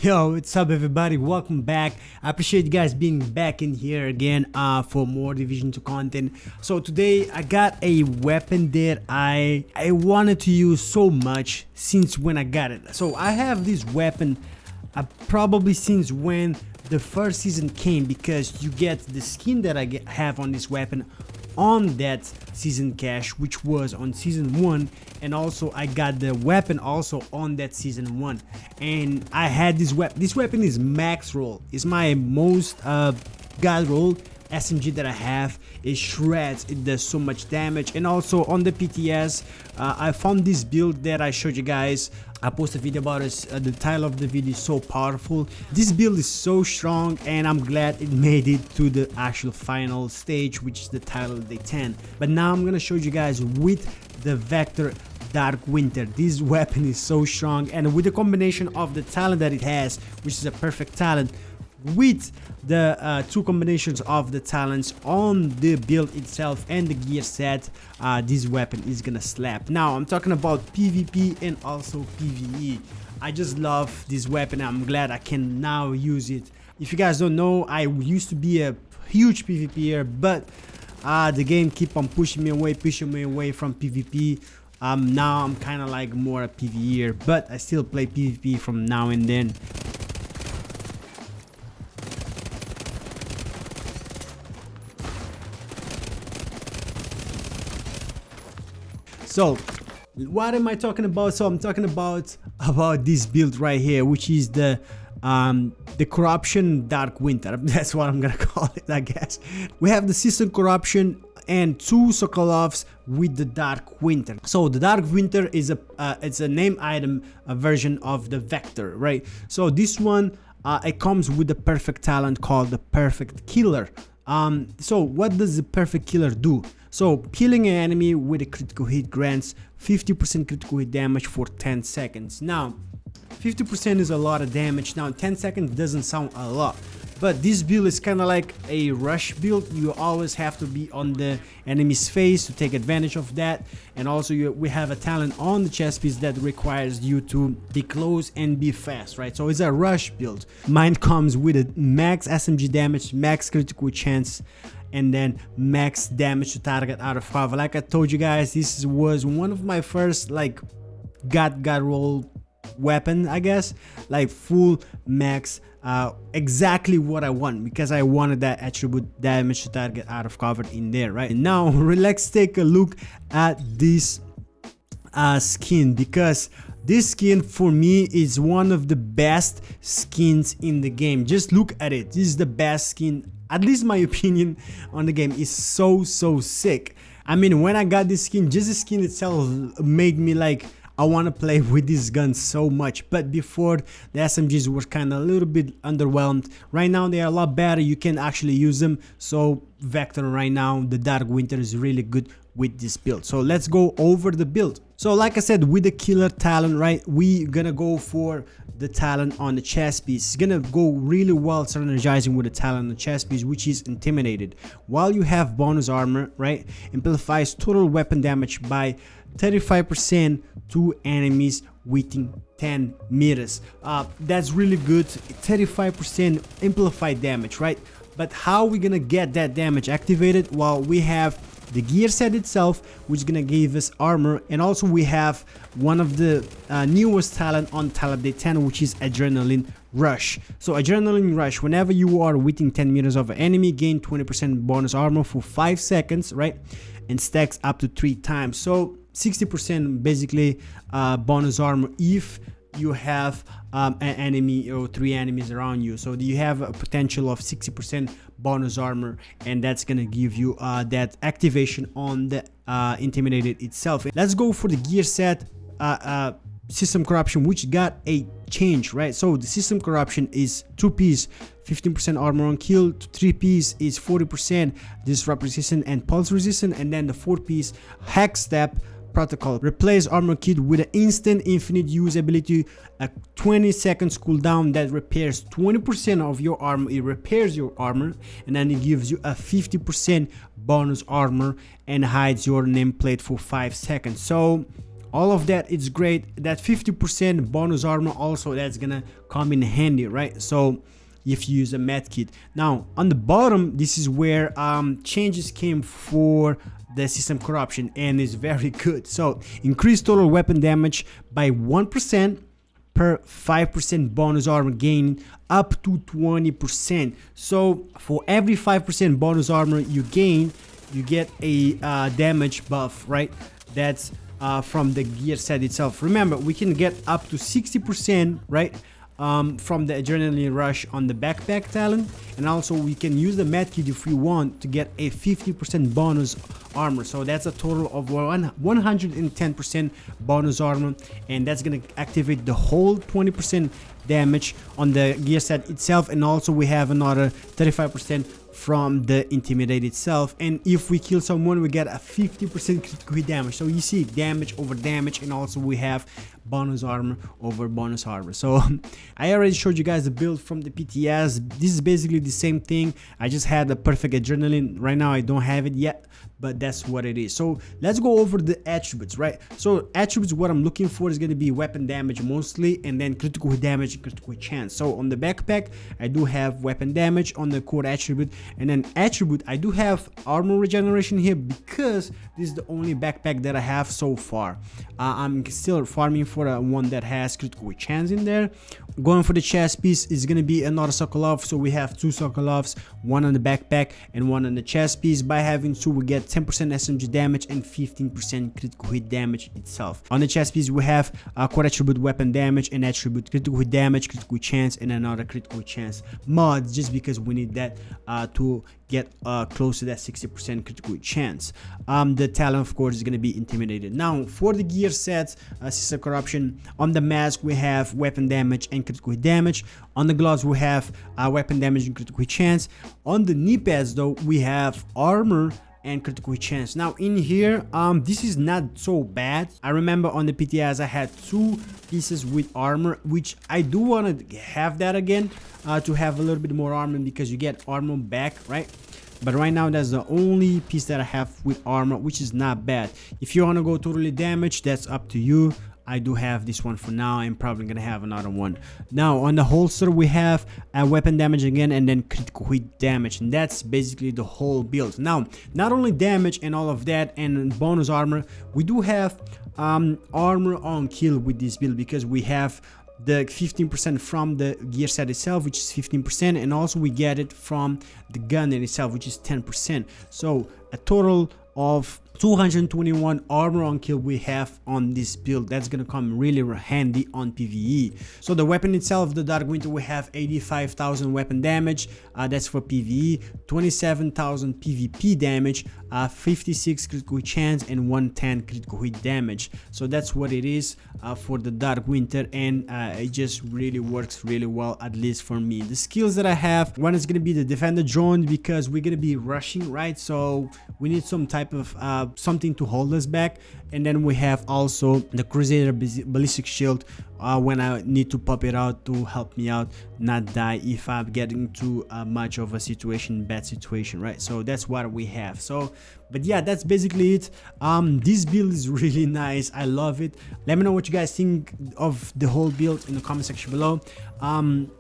Yo, what's up everybody, welcome back. I appreciate you guys being back in here again for more Division 2 content. So today I got a weapon that I wanted to use so much since when I got it. So I have this weapon probably since when the first season came, because you get the skin that I have on this weapon on that season cache, which was on season 1, and also I got the weapon also on that season 1. And I had this weapon is max roll. It's my most god roll SMG that I have. It shreds, it does so much damage. And also on the PTS I found this build that I showed you guys. I posted a video about it. The title of the video is so powerful. This build is so strong, and I'm glad it made it to the actual final stage, which is the title day 10. But now I'm gonna show you guys with the Vector Dark Winter. This weapon is so strong, and with the combination of the talent that it has, which is a perfect talent, with the two combinations of the talents on the build itself and the gear set, this weapon is gonna slap. Now I'm talking about PvP and also PVE. I just love this weapon. I'm glad I can now use it. If you guys don't know, I used to be a huge PvPer, but the game keep on pushing me away from PvP. Now I'm kind of like more a PvEer, but I still play PvP from now and then. So what am I talking about? So I'm talking about this build right here, which is the corruption Dark Winter. That's what I'm gonna call it, I guess. We have the system corruption and 2 Sokolovs with the Dark Winter. So the Dark Winter is it's a name item, a version of the Vector, right? So this one it comes with the perfect talent called the Perfect Killer. So what does the Perfect Killer do? So killing an enemy with a critical hit grants 50% critical hit damage for 10 seconds. Now 50% is a lot of damage. Now 10 seconds doesn't sound a lot, but this build is kind of like a rush build. You always have to be on the enemy's face to take advantage of that. And also we have a talent on the chest piece that requires you to be close and be fast, right? So it's a rush build. Mine comes with a max SMG damage, max critical chance, and then max damage to target out of cover. Like I told you guys, this was one of my first like god roll weapon, I guess, like full max, exactly what I want, because I wanted that attribute damage to target out of cover in there, right? And now let's take a look at this skin, because this skin for me is one of the best skins in the game. Just look at it. This is the best skin, at least my opinion on the game. Is so sick. I mean, when I got this skin, just the skin itself made me like I want to play with this gun so much. But before, the SMGs were kind of a little bit underwhelmed. Right now they are a lot better. You can actually use them. So Vector right now, the Dark Winter, is really good with this build. So let's go over the build. So like I said, with the killer talent, right, we gonna go for the talent on the chest piece. It's gonna go really well synergizing with the talent on the chest piece, which is Intimidated. While you have bonus armor, right, amplifies total weapon damage by 35% to enemies within 10 meters. That's really good. 35% amplified damage, right? But how are we gonna get that damage activated? Well, we have the gear set itself, which is gonna give us armor, and also we have one of the newest talent on talent day 10, which is Adrenaline Rush. So Adrenaline Rush, whenever you are within 10 meters of an enemy, gain 20% bonus armor for 5 seconds, right, and stacks up to 3 times. So 60% basically bonus armor if you have an enemy or 3 enemies around you. So you have a potential of 60% bonus armor, and that's gonna give you that activation on the Intimidated itself. Let's go for the gear set system corruption, which got a change, right? So the system corruption is 2-piece 15% armor on kill, 3-piece is 40% disrupt resistant and pulse resistant, and then the 4-piece hack step protocol. Replace armor kit with an instant infinite use ability, a 20 seconds cooldown that repairs 20% of your armor. It repairs your armor, and then it gives you a 50% bonus armor and hides your nameplate for 5 seconds. So all of that, it's great. That 50% bonus armor also, that's gonna come in handy, right? So if you use a med kit. Now on the bottom, this is where changes came for the system corruption, and is very good. So increase total weapon damage by 1% per 5% bonus armor gain up to 20%. So for every 5% bonus armor you gain, you get a damage buff, right? That's from the gear set itself. Remember, we can get up to 60%, right? From the adrenaline rush on the backpack talent, and also we can use the medkit if we want to get a 50% bonus armor. So that's a total of 110% bonus armor, and that's gonna activate the whole 20% damage on the gear set itself, and also we have another 35% from the intimidate itself. And if we kill someone, we get a 50% critical hit damage. So you see damage over damage, and also we have bonus armor over bonus armor. So I already showed you guys the build from the PTS. This is basically the same thing. I just had a perfect adrenaline. Right now I don't have it yet, but that's what it is. So let's go over the attributes, right? So attributes, what I'm looking for is going to be weapon damage mostly, and then critical hit damage and critical hit chance. So on the backpack I do have weapon damage on the core attribute, and then attribute I do have armor regeneration here because this is the only backpack that I have so far. I'm still farming for one that has critical hit chance in there. Going for the chest piece is going to be another Sokolov. So we have 2 Sokolovs, one on the backpack and one on the chest piece. By having 2, we get 10% SMG damage and 15% critical hit damage itself. On the chest piece we have core attribute weapon damage and attribute critical hit damage, critical hit chance, and another critical hit chance mods, just because we need that to get close to that 60% critical hit chance. The talent of course is going to be intimidated. Now for the gear sets, system corruption, on the mask we have weapon damage and critical hit damage. On the gloves we have weapon damage and critical hit chance. On the knee pads though, we have armor and critical hit chance. Now in here, this is not so bad. I remember on the PTS I had 2 pieces with armor, which I do want to have that again, to have a little bit more armor, because you get armor back, right? But right now that's the only piece that I have with armor, which is not bad. If you want to go totally damaged, that's up to you. I do have this one for now. I'm probably gonna have another one. Now on the holster we have weapon damage again, and then critical hit damage, and that's basically the whole build. Now not only damage and all of that and bonus armor, we do have armor on kill with this build, because we have the 15% from the gear set itself, which is 15%, and also we get it from the gun in itself, which is 10%. So a total of 221 armor on kill we have on this build. That's gonna come really handy on PVE. So the weapon itself, the Dark Winter, we have 85,000 weapon damage, that's for PVE, 27,000 PvP damage, 56 critical hit chance, and 110 critical hit damage. So that's what it is for the Dark Winter, and it just really works really well, at least for me. The skills that I have, one is gonna be the Defender Drone, because we're gonna be rushing, right? So we need some type of something to hold us back. And then we have also the Crusader Ballistic Shield, when I need to pop it out to help me out not die if I'm getting too much of a situation, bad situation, right? So that's what we have. So but yeah, that's basically it. This build is really nice. I love it. Let me know what you guys think of the whole build in the comment section below. I'm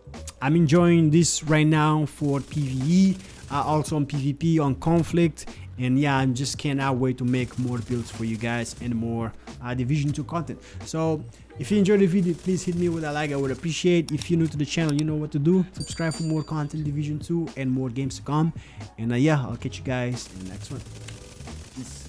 enjoying this right now for PvE, also on PvP, on conflict. And yeah, I just cannot wait to make more builds for you guys and more Division 2 content. So if you enjoyed the video, please hit me with a like. I would appreciate. If you're new to the channel, you know what to do. Subscribe for more content, Division 2, and more games to come. And yeah, I'll catch you guys in the next one. Peace.